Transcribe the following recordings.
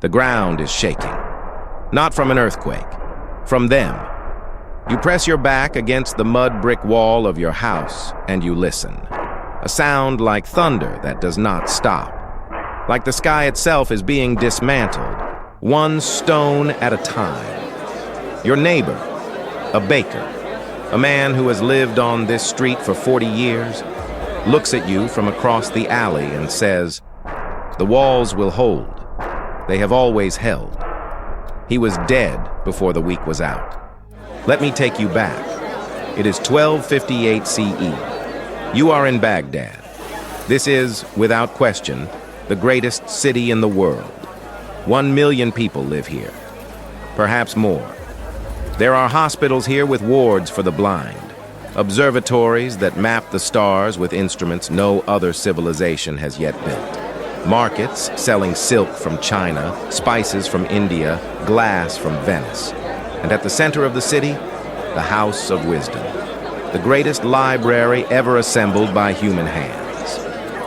The ground is shaking. Not from an earthquake, from them. You press your back against the mud brick wall of your house and you listen. A sound like thunder that does not stop. Like the sky itself is being dismantled, one stone at a time. Your neighbor, a baker, a man who has lived on this street for 40 years, looks at you from across the alley and says, "The walls will hold. They have always held." He was dead before the week was out. Let me take you back. It is 1258 CE. You are in Baghdad. This is, without question, the greatest city in the world. 1 million people live here, perhaps more. There are hospitals here with wards for the blind, observatories that map the stars with instruments no other civilization has yet built, markets selling silk from China, spices from India, glass from Venice, and at the center of the city, the House of Wisdom, the greatest library ever assembled by human hands.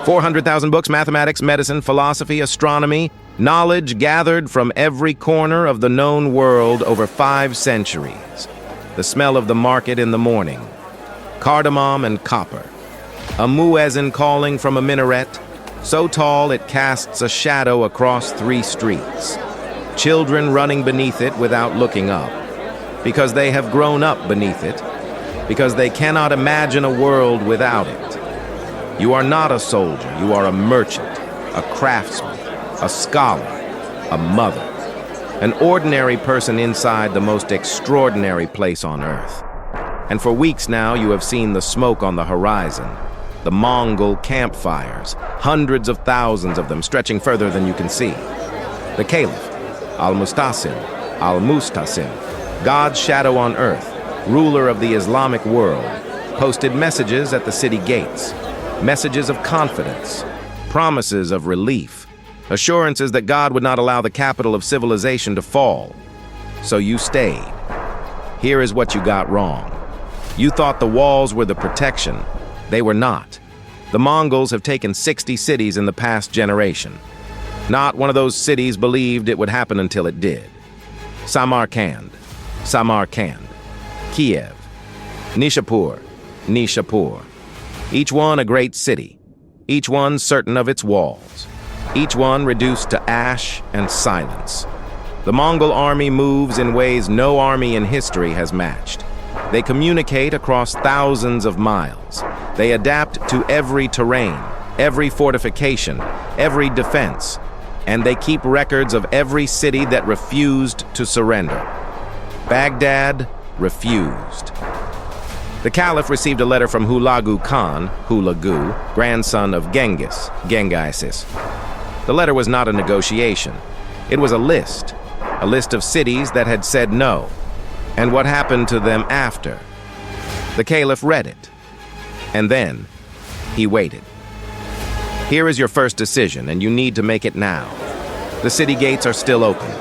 400,000 books, mathematics, medicine, philosophy, astronomy, knowledge gathered from every corner of the known world over 5 centuries. The smell of the market in the morning, cardamom and copper. A muezzin calling from a minaret, so tall it casts a shadow across 3 streets. Children running beneath it without looking up, because they have grown up beneath it, because they cannot imagine a world without it. You are not a soldier, you are a merchant, a craftsman, a scholar, a mother, an ordinary person inside the most extraordinary place on earth. And for weeks now you have seen the smoke on the horizon, the Mongol campfires, hundreds of thousands of them stretching further than you can see. The Caliph, Al-Mustasim, God's shadow on earth, ruler of the Islamic world, posted messages at the city gates, messages of confidence, promises of relief, assurances that God would not allow the capital of civilization to fall. So you stayed. Here is what you got wrong. You thought the walls were the protection. They were not. The Mongols have taken 60 cities in the past generation. Not one of those cities believed it would happen until it did. Samarkand, Kiev, Nishapur. Each one a great city, each one certain of its walls, each one reduced to ash and silence. The Mongol army moves in ways no army in history has matched. They communicate across thousands of miles. They adapt to every terrain, every fortification, every defense, and they keep records of every city that refused to surrender. Baghdad refused. The Caliph received a letter from Hulagu Khan, grandson of Genghis. The letter was not a negotiation. It was a list of cities that had said no, and what happened to them after. The Caliph read it, and then he waited. Here is your first decision, and you need to make it now. The city gates are still open.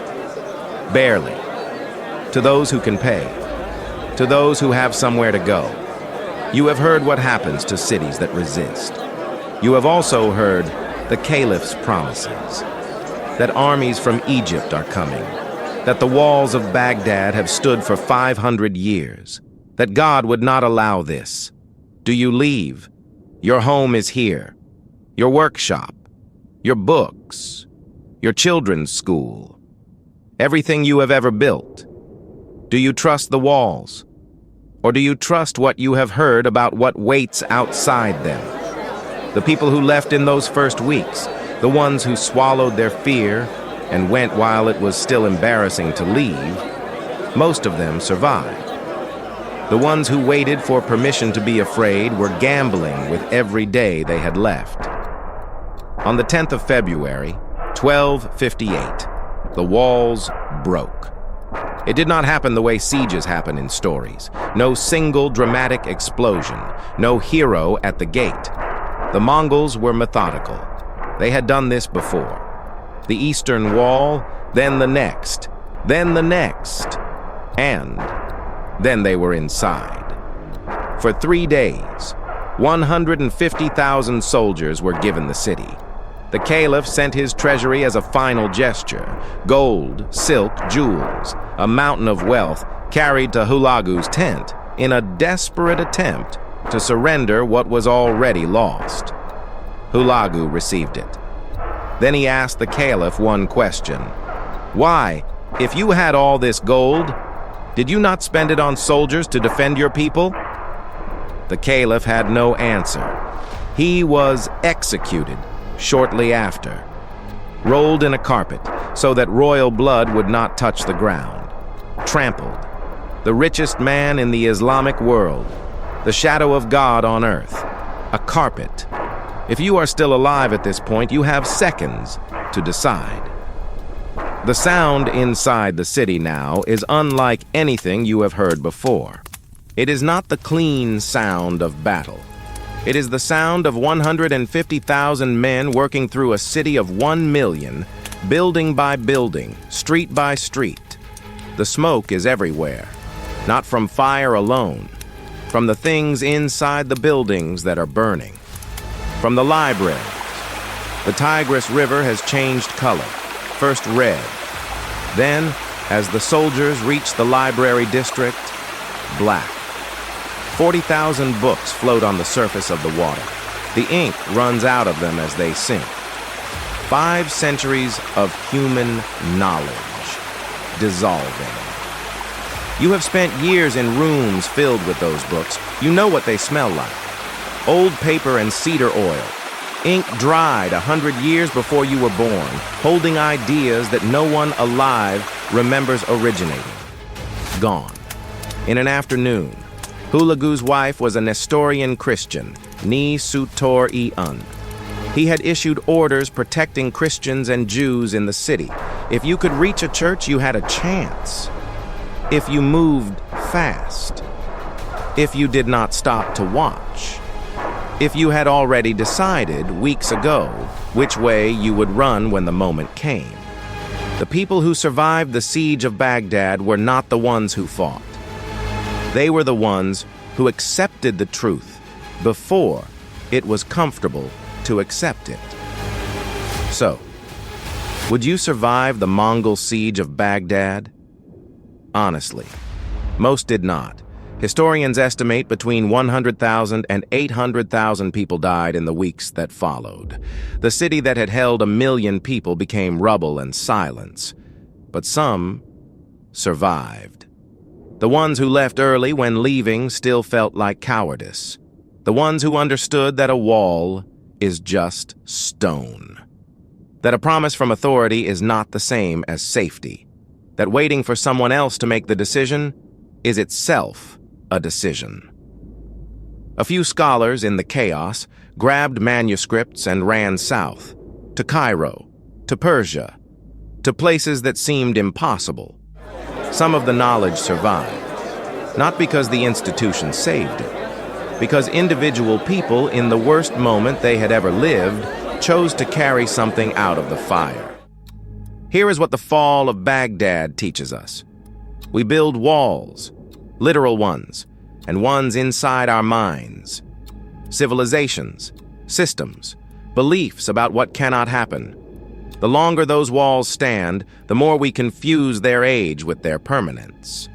Barely. To those who can pay. To those who have somewhere to go. You have heard what happens to cities that resist. You have also heard the Caliph's promises. That armies from Egypt are coming. That the walls of Baghdad have stood for 500 years. That God would not allow this. Do you leave? Your home is here. Your workshop. Your books. Your children's school. Everything you have ever built. Do you trust the walls? Or do you trust what you have heard about what waits outside them? The people who left in those first weeks, the ones who swallowed their fear and went while it was still embarrassing to leave, most of them survived. The ones who waited for permission to be afraid were gambling with every day they had left. On the 10th of February, 1258, the walls broke. It did not happen the way sieges happen in stories. No single dramatic explosion, no hero at the gate. The Mongols were methodical. They had done this before. The eastern wall, then the next, then the next, and then they were inside. For 3 days, 150,000 soldiers were given the city. The Caliph sent his treasury as a final gesture: gold, silk, jewels, a mountain of wealth carried to Hulagu's tent in a desperate attempt to surrender what was already lost. Hulagu received it. Then he asked the Caliph one question: "Why, if you had all this gold, did you not spend it on soldiers to defend your people?" The Caliph had no answer. He was executed shortly after, rolled in a carpet so that royal blood would not touch the ground, trampled. The richest man in the Islamic world, the shadow of God on earth, a carpet. If you are still alive at this point, you have seconds to decide. The sound inside the city now is unlike anything you have heard before. It is not the clean sound of battle. It is the sound of 150,000 men working through a city of 1 million, building by building, street by street. The smoke is everywhere, not from fire alone, from the things inside the buildings that are burning. From the libraries, the Tigris River has changed color, first red. Then, as the soldiers reach the library district, black. 40,000 books float on the surface of the water. The ink runs out of them as they sink. 5 centuries of human knowledge dissolving. You have spent years in rooms filled with those books. You know what they smell like. Old paper and cedar oil. Ink dried 100 years before you were born, holding ideas that no one alive remembers originating. Gone. In an afternoon, Hulagu's wife was a Nestorian Christian, Ni Sutor I-un. He had issued orders protecting Christians and Jews in the city. If you could reach a church, you had a chance. If you moved fast. If you did not stop to watch. If you had already decided, weeks ago, which way you would run when the moment came. The people who survived the siege of Baghdad were not the ones who fought. They were the ones who accepted the truth before it was comfortable to accept it. So, would you survive the Mongol siege of Baghdad? Honestly, most did not. Historians estimate between 100,000 and 800,000 people died in the weeks that followed. The city that had held 1 million people became rubble and silence. But some survived. The ones who left early when leaving still felt like cowardice. The ones who understood that a wall is just stone. That a promise from authority is not the same as safety. That waiting for someone else to make the decision is itself a decision. A few scholars in the chaos grabbed manuscripts and ran south, to Cairo, to Persia, to places that seemed impossible. Some of the knowledge survived, not because the institution saved it, because individual people in the worst moment they had ever lived chose to carry something out of the fire. Here is what the Fall of Baghdad teaches us. We build walls, literal ones, and ones inside our minds. Civilizations, systems, beliefs about what cannot happen. The longer those walls stand, the more we confuse their age with their permanence.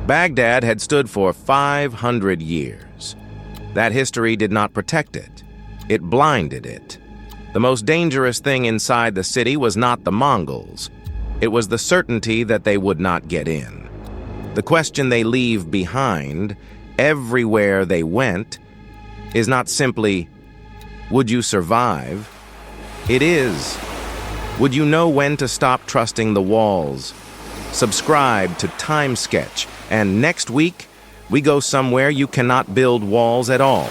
Baghdad had stood for 500 years. That history did not protect it. It blinded it. The most dangerous thing inside the city was not the Mongols. It was the certainty that they would not get in. The question they leave behind, everywhere they went, is not simply, would you survive? It is, would you know when to stop trusting the walls? Subscribe to TimeSketch, and next week, we go somewhere you cannot build walls at all.